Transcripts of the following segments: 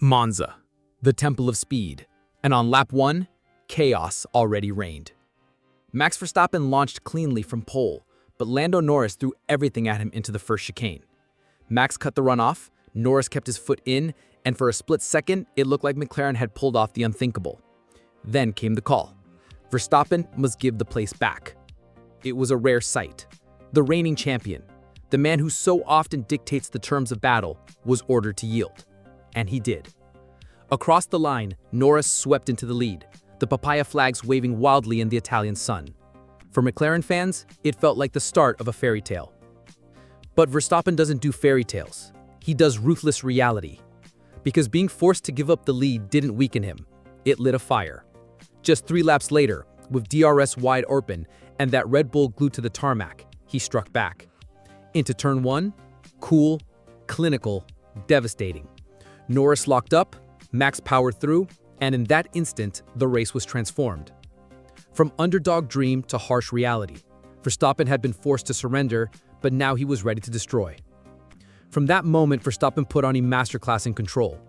Monza, the temple of speed, and on lap 1, chaos already reigned. Max Verstappen launched cleanly from pole, but Lando Norris threw everything at him into the first chicane. Max cut the run off, Norris kept his foot in, and for a split second, it looked like McLaren had pulled off the unthinkable. Then came the call. Verstappen must give the place back. It was a rare sight. The reigning champion, the man who so often dictates the terms of battle, was ordered to yield. And he did. Across the line, Norris swept into the lead, the papaya flags waving wildly in the Italian sun. For McLaren fans, it felt like the start of a fairy tale. But Verstappen doesn't do fairy tales. He does ruthless reality. Because being forced to give up the lead didn't weaken him. It lit a fire. Just 3 laps later, with DRS wide open and that Red Bull glued to the tarmac, he struck back. Into turn 1, cool, clinical, devastating. Norris locked up, Max powered through, and in that instant, the race was transformed. From underdog dream to harsh reality, Verstappen had been forced to surrender, but now he was ready to destroy. From that moment, Verstappen put on a masterclass in control.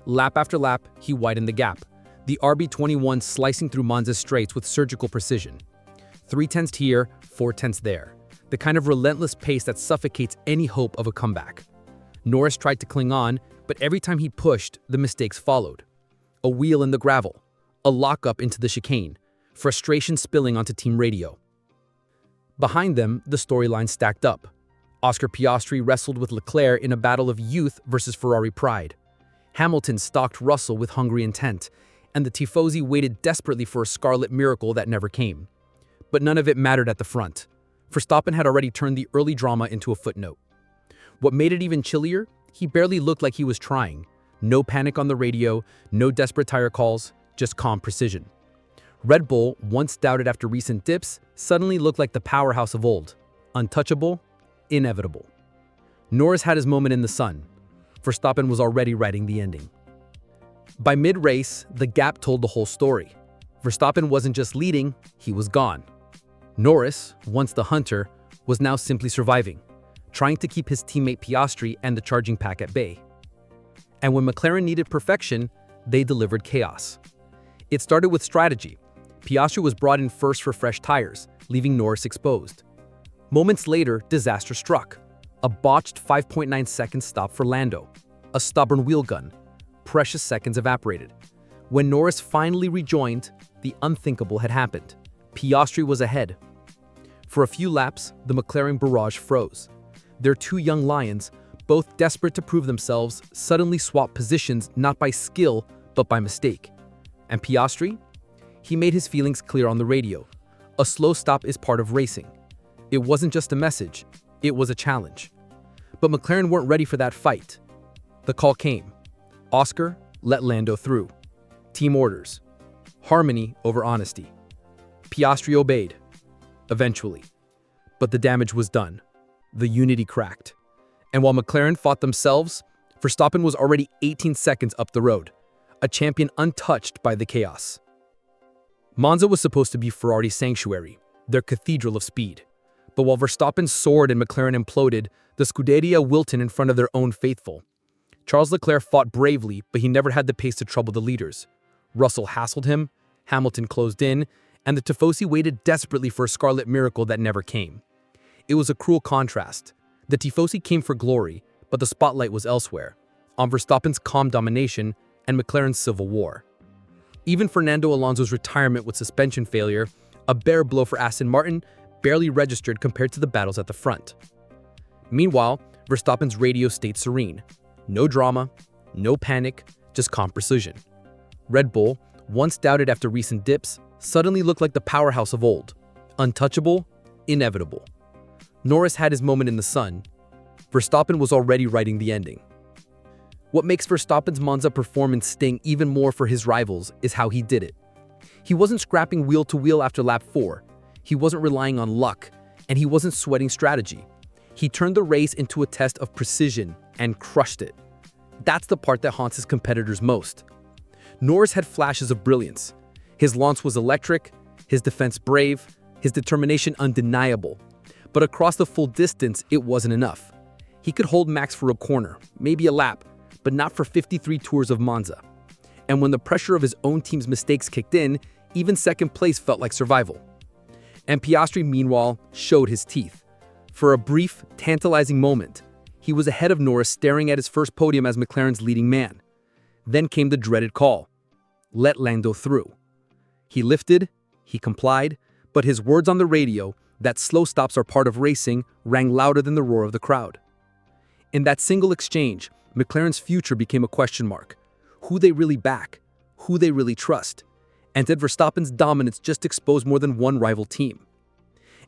Lap after lap, he widened the gap, the RB21 slicing through Monza's straights with surgical precision. 3/10 here, 4/10 there. The kind of relentless pace that suffocates any hope of a comeback. Norris tried to cling on, but every time he pushed, the mistakes followed. A wheel in the gravel, a lockup into the chicane, frustration spilling onto team radio. Behind them, the storyline stacked up. Oscar Piastri wrestled with Leclerc in a battle of youth versus Ferrari pride. Hamilton stalked Russell with hungry intent, and the Tifosi waited desperately for a scarlet miracle that never came. But none of it mattered at the front. Verstappen had already turned the early drama into a footnote. What made it even chillier? He barely looked like he was trying. No panic on the radio, no desperate tire calls, just calm precision. Red Bull, once doubted after recent dips, suddenly looked like the powerhouse of old. Untouchable, inevitable. Norris had his moment in the sun. Verstappen was already writing the ending. By mid-race, the gap told the whole story. Verstappen wasn't just leading, he was gone. Norris, once the hunter, was now simply surviving, trying to keep his teammate Piastri and the charging pack at bay. And when McLaren needed perfection, they delivered chaos. It started with strategy. Piastri was brought in first for fresh tires, leaving Norris exposed. Moments later, disaster struck. A botched 5.9 second stop for Lando. A stubborn wheel gun. Precious seconds evaporated. When Norris finally rejoined, the unthinkable had happened. Piastri was ahead. For a few laps, the McLaren barrage froze. Their 2 young lions, both desperate to prove themselves, suddenly swapped positions not by skill, but by mistake. And Piastri? He made his feelings clear on the radio. A slow stop is part of racing. It wasn't just a message, it was a challenge. But McLaren weren't ready for that fight. The call came. Oscar let Lando through. Team orders. Harmony over honesty. Piastri obeyed. Eventually. But the damage was done. The unity cracked. And while McLaren fought themselves, Verstappen was already 18 seconds up the road, a champion untouched by the chaos. Monza was supposed to be Ferrari's sanctuary, their cathedral of speed. But while Verstappen soared and McLaren imploded, the Scuderia wilted in front of their own faithful. Charles Leclerc fought bravely, but he never had the pace to trouble the leaders. Russell hassled him, Hamilton closed in, and the Tifosi waited desperately for a scarlet miracle that never came. It was a cruel contrast. The Tifosi came for glory, but the spotlight was elsewhere, on Verstappen's calm domination and McLaren's civil war. Even Fernando Alonso's retirement with suspension failure, a bare blow for Aston Martin, barely registered compared to the battles at the front. Meanwhile, Verstappen's radio stayed serene. No drama, no panic, just calm precision. Red Bull, once doubted after recent dips, suddenly looked like the powerhouse of old. Untouchable, inevitable. Norris had his moment in the sun. Verstappen was already writing the ending. What makes Verstappen's Monza performance sting even more for his rivals is how he did it. He wasn't scrapping wheel to wheel after lap 4. He wasn't relying on luck, and he wasn't sweating strategy. He turned the race into a test of precision and crushed it. That's the part that haunts his competitors most. Norris had flashes of brilliance. His launch was electric, his defense brave, his determination undeniable. But across the full distance, it wasn't enough. He could hold Max for a corner, maybe a lap, but not for 53 tours of Monza. And when the pressure of his own team's mistakes kicked in, even second place felt like survival. And Piastri, meanwhile, showed his teeth. For a brief, tantalizing moment, he was ahead of Norris, staring at his first podium as McLaren's leading man. Then came the dreaded call. Let Lando through. He lifted, he complied, but his words on the radio, that slow stops are part of racing, rang louder than the roar of the crowd. In that single exchange, McLaren's future became a question mark. Who they really back, who they really trust. And did Verstappen's dominance just expose more than one rival team?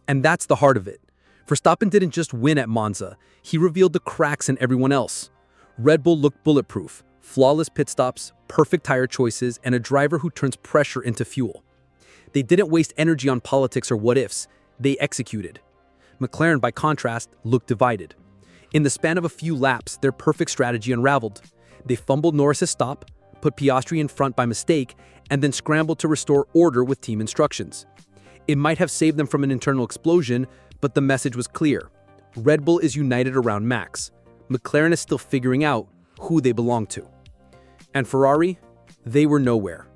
And that's the heart of it. Verstappen didn't just win at Monza, he revealed the cracks in everyone else. Red Bull looked bulletproof, flawless pit stops, perfect tire choices, and a driver who turns pressure into fuel. They didn't waste energy on politics or what-ifs, they executed. McLaren, by contrast, looked divided. In the span of a few laps, their perfect strategy unraveled. They fumbled Norris's stop, put Piastri in front by mistake, and then scrambled to restore order with team instructions. It might have saved them from an internal explosion, but the message was clear. Red Bull is united around Max. McLaren is still figuring out who they belong to. And Ferrari? They were nowhere.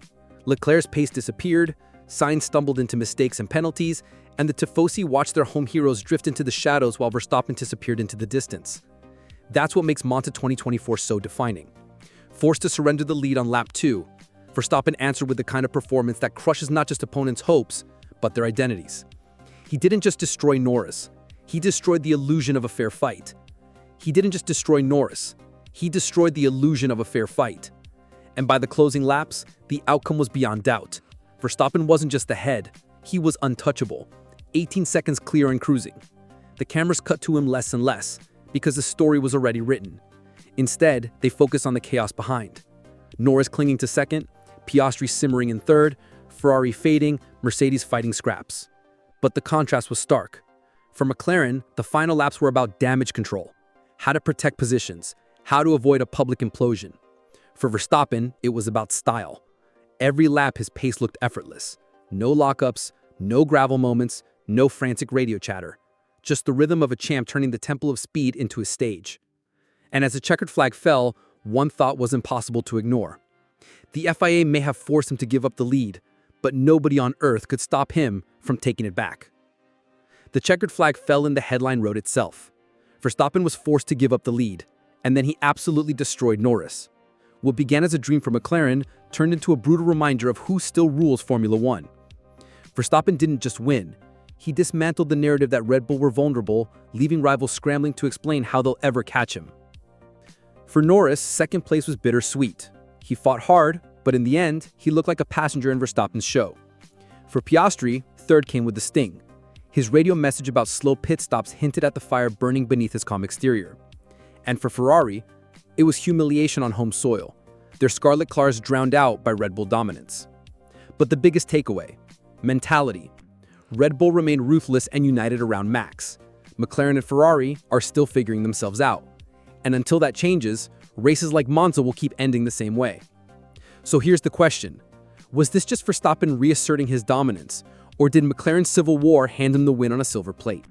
Leclerc's pace disappeared, Sainz stumbled into mistakes and penalties, and the Tifosi watched their home heroes drift into the shadows while Verstappen disappeared into the distance. That's what makes Monza 2024 so defining. Forced to surrender the lead on lap 2, Verstappen answered with the kind of performance that crushes not just opponents' hopes, but their identities. He didn't just destroy Norris, he destroyed the illusion of a fair fight. He didn't just destroy Norris, he destroyed the illusion of a fair fight. And by the closing laps, the outcome was beyond doubt. Verstappen wasn't just ahead, he was untouchable, 18 seconds clear and cruising. The cameras cut to him less and less, because the story was already written. Instead, they focus on the chaos behind. Norris clinging to second, Piastri simmering in third, Ferrari fading, Mercedes fighting scraps. But the contrast was stark. For McLaren, the final laps were about damage control, how to protect positions, how to avoid a public implosion. For Verstappen, it was about style. Every lap his pace looked effortless. No lockups, no gravel moments, no frantic radio chatter. Just the rhythm of a champ turning the temple of speed into a stage. And as the checkered flag fell, one thought was impossible to ignore. The FIA may have forced him to give up the lead, but nobody on earth could stop him from taking it back. The checkered flag fell and the headline wrote itself. Verstappen was forced to give up the lead, and then he absolutely destroyed Norris. What began as a dream for McLaren turned into a brutal reminder of who still rules Formula One. Verstappen didn't just win, he dismantled the narrative that Red Bull were vulnerable, leaving rivals scrambling to explain how they'll ever catch him. For Norris, second place was bittersweet. He fought hard, but in the end, he looked like a passenger in Verstappen's show. For Piastri, third came with the sting. His radio message about slow pit stops hinted at the fire burning beneath his calm exterior. And for Ferrari, it was humiliation on home soil, their scarlet cars drowned out by Red Bull dominance. But the biggest takeaway, mentality. Red Bull remained ruthless and united around Max. McLaren and Ferrari are still figuring themselves out. And until that changes, races like Monza will keep ending the same way. So here's the question. Was this just Verstappen reasserting his dominance, or did McLaren's civil war hand him the win on a silver plate?